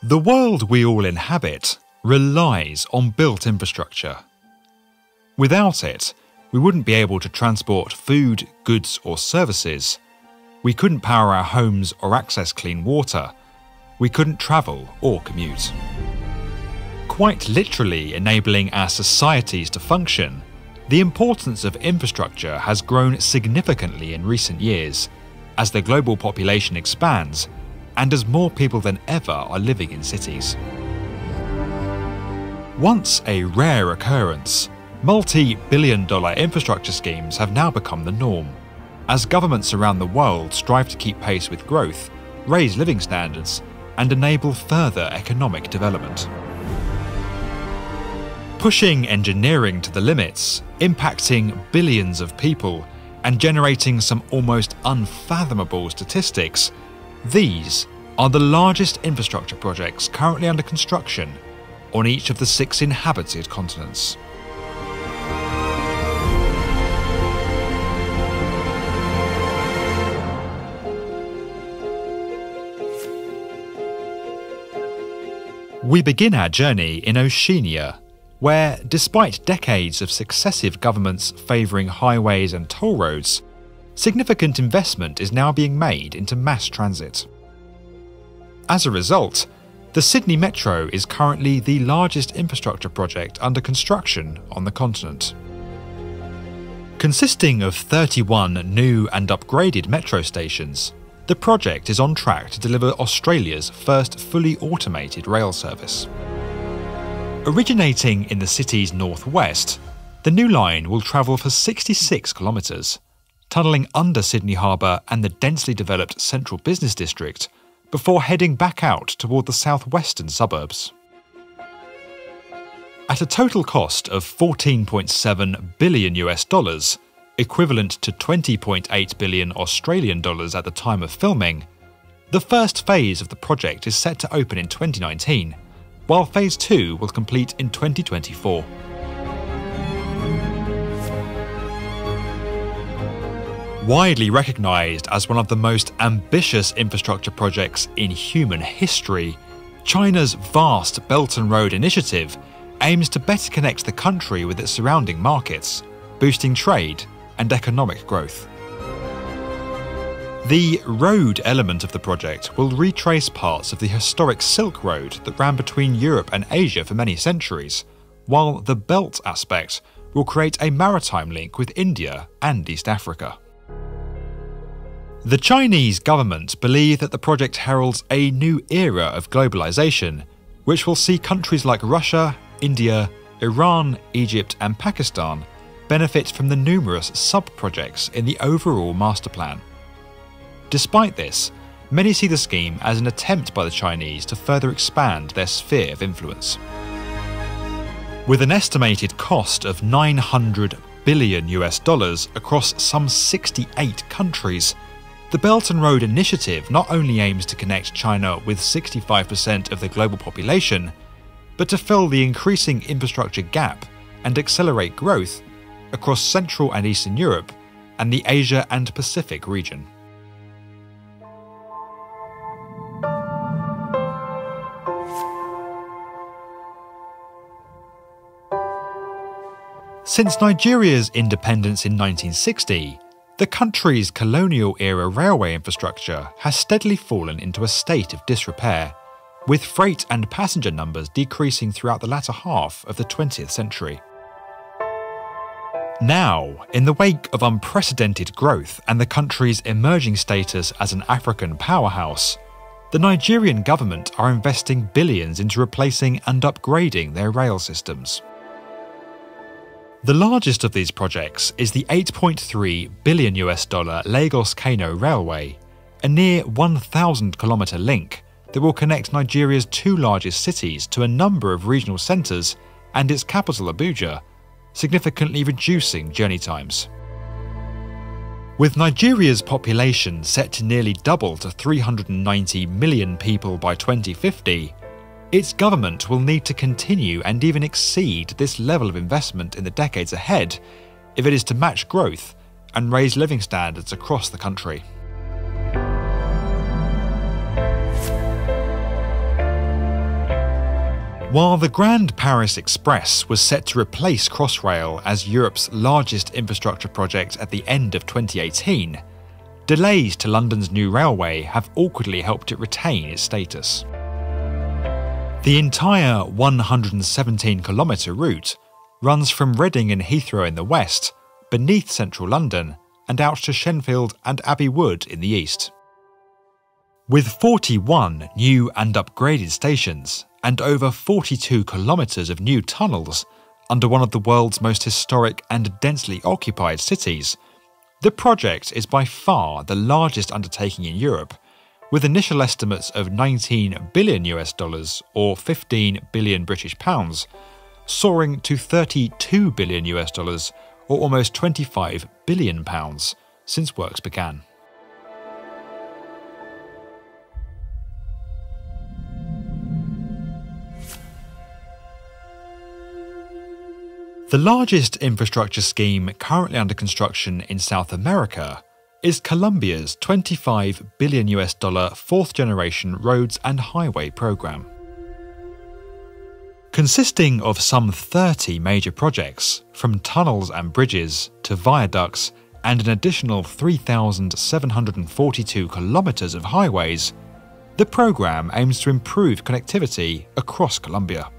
The world we all inhabit relies on built infrastructure. Without it, we wouldn't be able to transport food, goods or services. We couldn't power our homes or access clean water. We couldn't travel or commute. Quite literally enabling our societies to function, the importance of infrastructure has grown significantly in recent years as the global population expands and as more people than ever are living in cities. Once a rare occurrence, multi-billion-dollar infrastructure schemes have now become the norm, as governments around the world strive to keep pace with growth, raise living standards, and enable further economic development. Pushing engineering to the limits, impacting billions of people, and generating some almost unfathomable statistics, these are the largest infrastructure projects currently under construction on each of the 6 inhabited continents. We begin our journey in Oceania, where, despite decades of successive governments favouring highways and toll roads, significant investment is now being made into mass transit. As a result, the Sydney Metro is currently the largest infrastructure project under construction on the continent. Consisting of 31 new and upgraded metro stations, the project is on track to deliver Australia's first fully automated rail service. Originating in the city's northwest, the new line will travel for 66 kilometres, tunnelling under Sydney Harbour and the densely developed central business district before heading back out toward the southwestern suburbs. At a total cost of $14.7 billion, equivalent to 20.8 billion Australian dollars at the time of filming, the first phase of the project is set to open in 2019, while Phase 2 will complete in 2024. Widely recognised as one of the most ambitious infrastructure projects in human history, China's vast Belt and Road Initiative aims to better connect the country with its surrounding markets, boosting trade and economic growth. The road element of the project will retrace parts of the historic Silk Road that ran between Europe and Asia for many centuries, while the belt aspect will create a maritime link with India and East Africa. The Chinese government believe that the project heralds a new era of globalization, which will see countries like Russia, India, Iran, Egypt and Pakistan benefit from the numerous sub-projects in the overall master plan. Despite this, many see the scheme as an attempt by the Chinese to further expand their sphere of influence. With an estimated cost of $900 billion across some 68 countries, the Belt and Road Initiative not only aims to connect China with 65% of the global population, but to fill the increasing infrastructure gap and accelerate growth across Central and Eastern Europe and the Asia and Pacific region. Since Nigeria's independence in 1960, the country's colonial-era railway infrastructure has steadily fallen into a state of disrepair, with freight and passenger numbers decreasing throughout the latter half of the 20th century. Now, in the wake of unprecedented growth and the country's emerging status as an African powerhouse, the Nigerian government are investing billions into replacing and upgrading their rail systems. The largest of these projects is the $8.3 billion Lagos-Kano Railway, a near 1,000-kilometre link that will connect Nigeria's 2 largest cities to a number of regional centres and its capital Abuja, significantly reducing journey times. With Nigeria's population set to nearly double to 390 million people by 2050, its government will need to continue and even exceed this level of investment in the decades ahead if it is to match growth and raise living standards across the country. While the Grand Paris Express was set to replace Crossrail as Europe's largest infrastructure project at the end of 2018, delays to London's new railway have awkwardly helped it retain its status. The entire 117-kilometre route runs from Reading and Heathrow in the west, beneath central London, and out to Shenfield and Abbey Wood in the east. With 41 new and upgraded stations and over 42 kilometres of new tunnels under one of the world's most historic and densely occupied cities, the project is by far the largest undertaking in Europe, with initial estimates of $19 billion or 15 billion British pounds, soaring to $32 billion or almost 25 billion pounds since works began. The largest infrastructure scheme currently under construction in South America is Colombia's $25 billion fourth-generation roads and highway program. Consisting of some 30 major projects, from tunnels and bridges to viaducts and an additional 3,742 kilometres of highways, the program aims to improve connectivity across Colombia.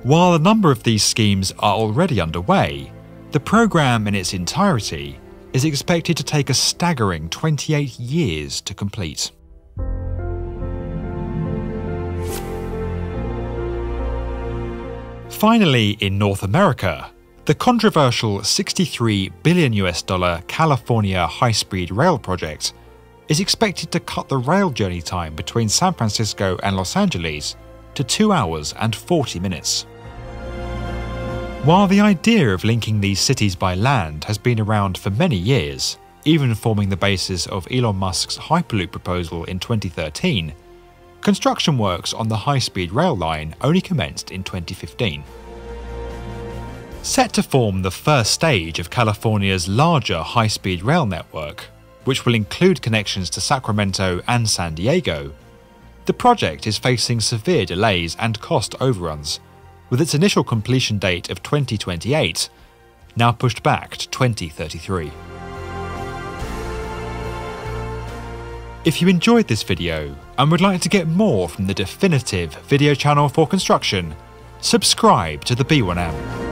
While a number of these schemes are already underway, the program in its entirety is expected to take a staggering 28 years to complete. Finally, in North America, the controversial $63 billion California high-speed rail project is expected to cut the rail journey time between San Francisco and Los Angeles to 2 hours and 40 minutes. While the idea of linking these cities by land has been around for many years, even forming the basis of Elon Musk's Hyperloop proposal in 2013, construction works on the high-speed rail line only commenced in 2015. Set to form the first stage of California's larger high-speed rail network, which will include connections to Sacramento and San Diego, the project is facing severe delays and cost overruns, with its initial completion date of 2028 now pushed back to 2033. If you enjoyed this video and would like to get more from the definitive video channel for construction, subscribe to the B1M.